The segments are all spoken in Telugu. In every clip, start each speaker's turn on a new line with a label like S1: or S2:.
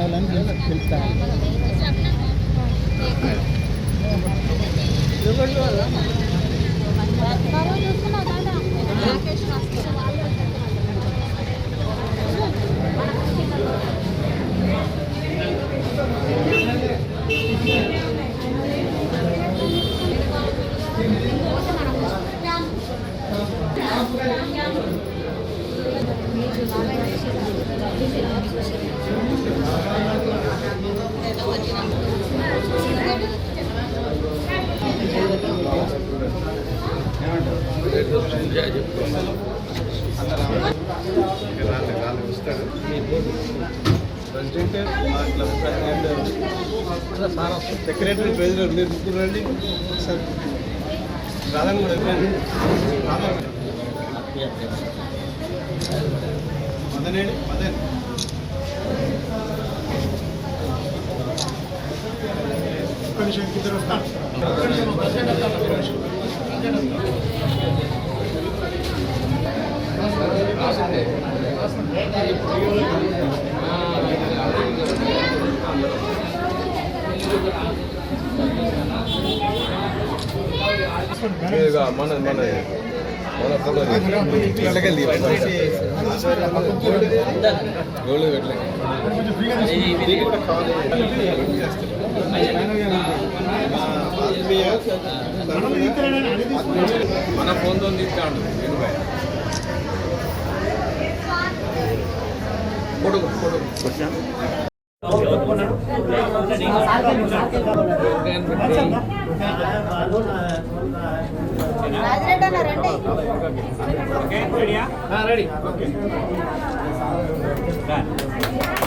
S1: వాళ్ళని పిలుస్తాను. సెక్రటరీ ట్రెజరర్ మీరు ముగ్గురు రండి సార్. రాధన్ కూడా మదనేడి మదన్ ఇద్దరు వస్తాను. మన మన మన ఫోటో ఇట్లకెళ్ళి గోళ్ళు పెట్టలే మన ఫోన్తో తీస్తాడు పొడుగు పొడుగు రెడీ అదే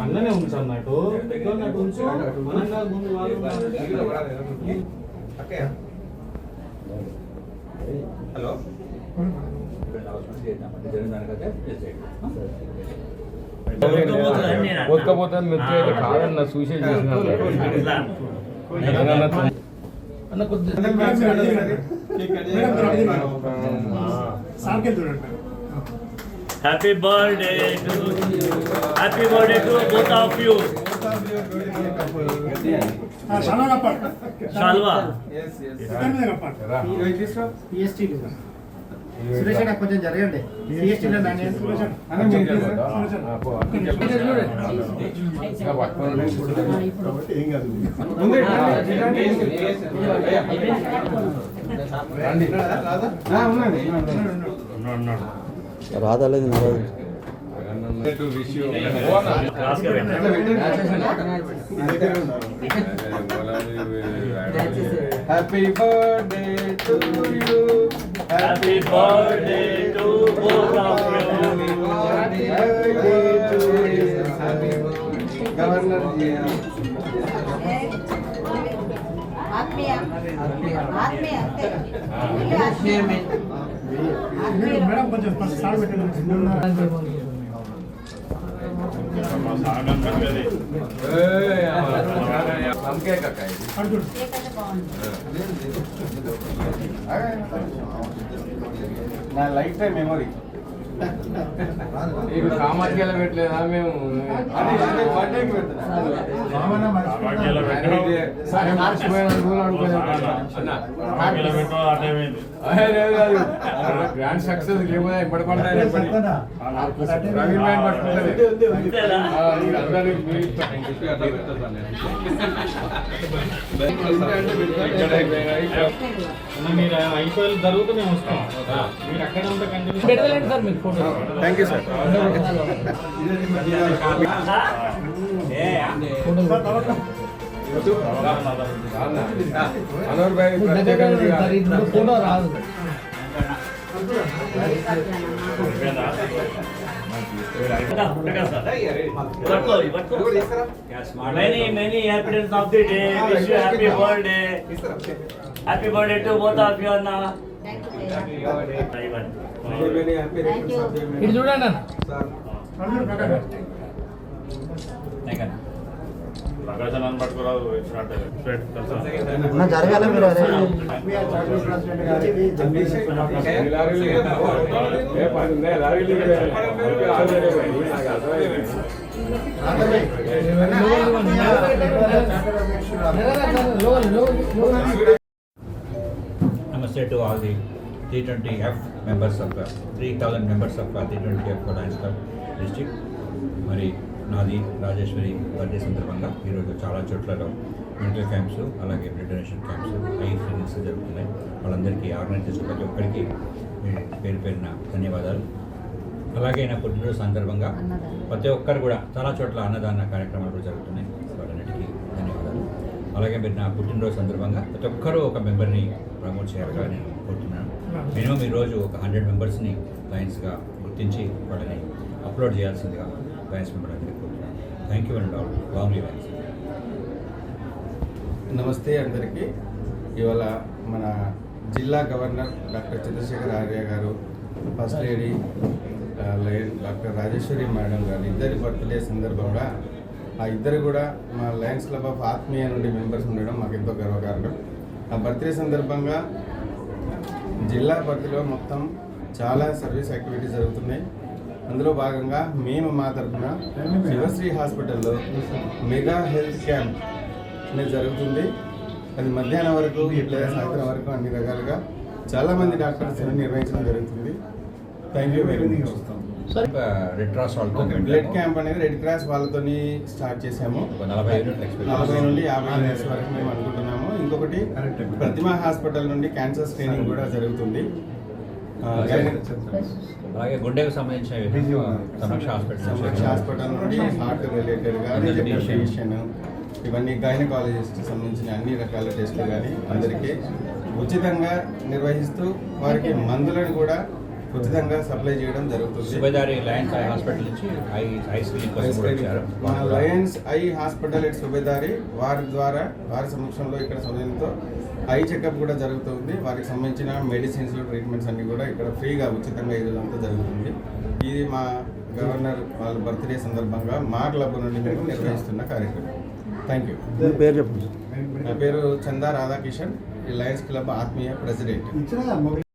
S1: అన్ననే ఉంచు అన్నట్టు ఉంచు హలో పోతే మీరు కాదన్న సూసైడ్ చేసిన
S2: Happy birthday to both of you. Shalva. Yes. PST. Suresh అన్న కొంచెం జరగండి. PST లో దాని సురేష్ అన్న ఏం కాదు.
S1: రాదలేదు
S3: happy birthday to you
S2: happy birthday to both of you
S3: governor జీ
S4: ఆత్మీయ
S1: మేడం కొంచెం సార్ పెట్టండి.
S3: నా లైఫ్ టైం మెమరీ
S1: కామాఖ్యలో పెట్టలేదా మేము గ్రాండ్ సక్సెస్ లేకపోతే ఇప్పటికొంటే
S2: మీరు ఐపీఎల్ జరుగుతూ మేము వస్తాం. మీరు అక్కడ ఉంటే కంటిన్యూ పెట్టలేదు సార్ మీకు photo.
S3: Thank you sir.
S1: Anoor భాయ్ ఫోటో రాదు.
S5: Many happiness of the day. Wish you happy birthday. Happy birthday to both of you, Anna.
S4: Thank you.
S5: Ivan.
S4: Thank you.
S2: ఇటు చూడండి అన్న ప్రకాశనాన్ని పట్టుకురాదు ఇచ్చినట్టే
S6: జరగాలి మీరు అదే
S7: Namaste to all the T20F members of 3,000 members of T20F Lions Club district. మరి నాది రాజేశ్వరి బర్త్డే సందర్భంగా ఈరోజు చాలా చోట్లలో మెడికల్ క్యాంప్స్ అలాగే blood donation camps I clinics జరుగుతున్నాయి. వాళ్ళందరికీ ఆర్గనైజ్ చేసిన ప్రతి ఒక్కరికి పేరు పేరున ధన్యవాదాలు. అలాగే నా పుట్టినరోజు సందర్భంగా ప్రతి ఒక్కరు కూడా చాలా చోట్ల అన్నదాన కార్యక్రమాలు కూడా జరుగుతున్నాయి. వాళ్ళన్నిటికీ ధన్యవాదాలు. అలాగే మీరు నా పుట్టినరోజు సందర్భంగా ప్రతి ఒక్కరూ ఒక మెంబర్ని ప్రమోట్ చేయాలని నేను కోరుతున్నాను. మినిమం ఈరోజు ఒక 100 మెంబర్స్ని లయన్స్గా గుర్తించి వాళ్ళని అప్లోడ్ చేయాల్సిందిగా లయన్స్ మెంబర్ అందరికీ కోరుతున్నాను. Thank you and all long Lions.
S3: నమస్తే అందరికీ. ఇవాళ మన జిల్లా గవర్నర్ డాక్టర్ చంద్రశేఖర్ ఆర్య గారు, first lady lion doctor Rajeshwari madam గారు ఇద్దరి బర్త్డే సందర్భంగా ఆ ఇద్దరు కూడా మా లయన్స్ క్లబ్ ఆఫ్ ఆత్మీయ నుండి మెంబర్స్ ఉండడం మాకు ఎంతో గర్వకారణం. ఆ బర్త్డే సందర్భంగా జిల్లా పరిధిలో మొత్తం చాలా సర్వీస్ యాక్టివిటీస్ జరుగుతున్నాయి. అందులో భాగంగా మేము మా తరఫున శివశ్రీ హాస్పిటల్లో మెగా హెల్త్ క్యాంప్ అనేది జరుగుతుంది. అది మధ్యాహ్నం వరకు లేదా సాయంత్రం వరకు అన్ని రకాలుగా చాలామంది డాక్టర్స్ నిర్వహించడం జరుగుతుంది. Thank you very much.
S7: Red cross వాళ్ళతో
S3: బ్లడ్ క్యాంప్ అనేది రెడ్ క్రాస్ వాళ్ళతో స్టార్ట్ చేసాము.
S7: 40 యూనిట్లు ఎక్స్పెక్ట్
S3: 40 నుండి 50 యూనిట్స్ వరకు మేము అనుకుంటున్నాము. ఇంకొకటి ప్రతిమా హాస్పిటల్ నుండి క్యాన్సర్ స్క్రీనింగ్ కూడా జరుగుతుంది.
S7: అలాగే గుండెకు సంబంధించిన సమీక్ష
S3: హాస్పిటల్ నుండి హార్ట్ రిలేటెడ్గా ఫిజిషియన్ ఇవన్నీ గైనకాలజిస్ట్ సంబంధించిన అన్ని రకాల టెస్టులు కానీ అందరికీ ఉచితంగా నిర్వహిస్తూ వారికి మందులను కూడా ఉచితంగా సప్లై చేయడం జరుగుతుంది.
S7: సుబేదారి లయన్స్ ఐ హాస్పిటల్ నుంచి ఐ స్క్రీనింగ్ కోసం కూడా వచ్చారు.
S3: మన Lions eye hospital at Subedari వారి ద్వారా వారి సమక్షంలో ఇక్కడ సమయంతో ఐ చెకప్ కూడా జరుగుతుంది. వారికి సంబంధించిన మెడిసిన్స్ ట్రీట్మెంట్స్ అన్ని కూడా ఇక్కడ ఫ్రీగా ఉచితంగా ఈ రోజంతా జరుగుతుంది. ఇది మా గవర్నర్ వాళ్ళ బర్త్డే సందర్భంగా మా క్లబ్ నుండి మేము నిర్వహిస్తున్న కార్యక్రమం. Thank you.
S6: పేరు చెప్పండి.
S3: నా పేరు చందా రాధాకిషన్, ఈ లయన్స్ క్లబ్ ఆత్మీయ ప్రెసిడెంట్.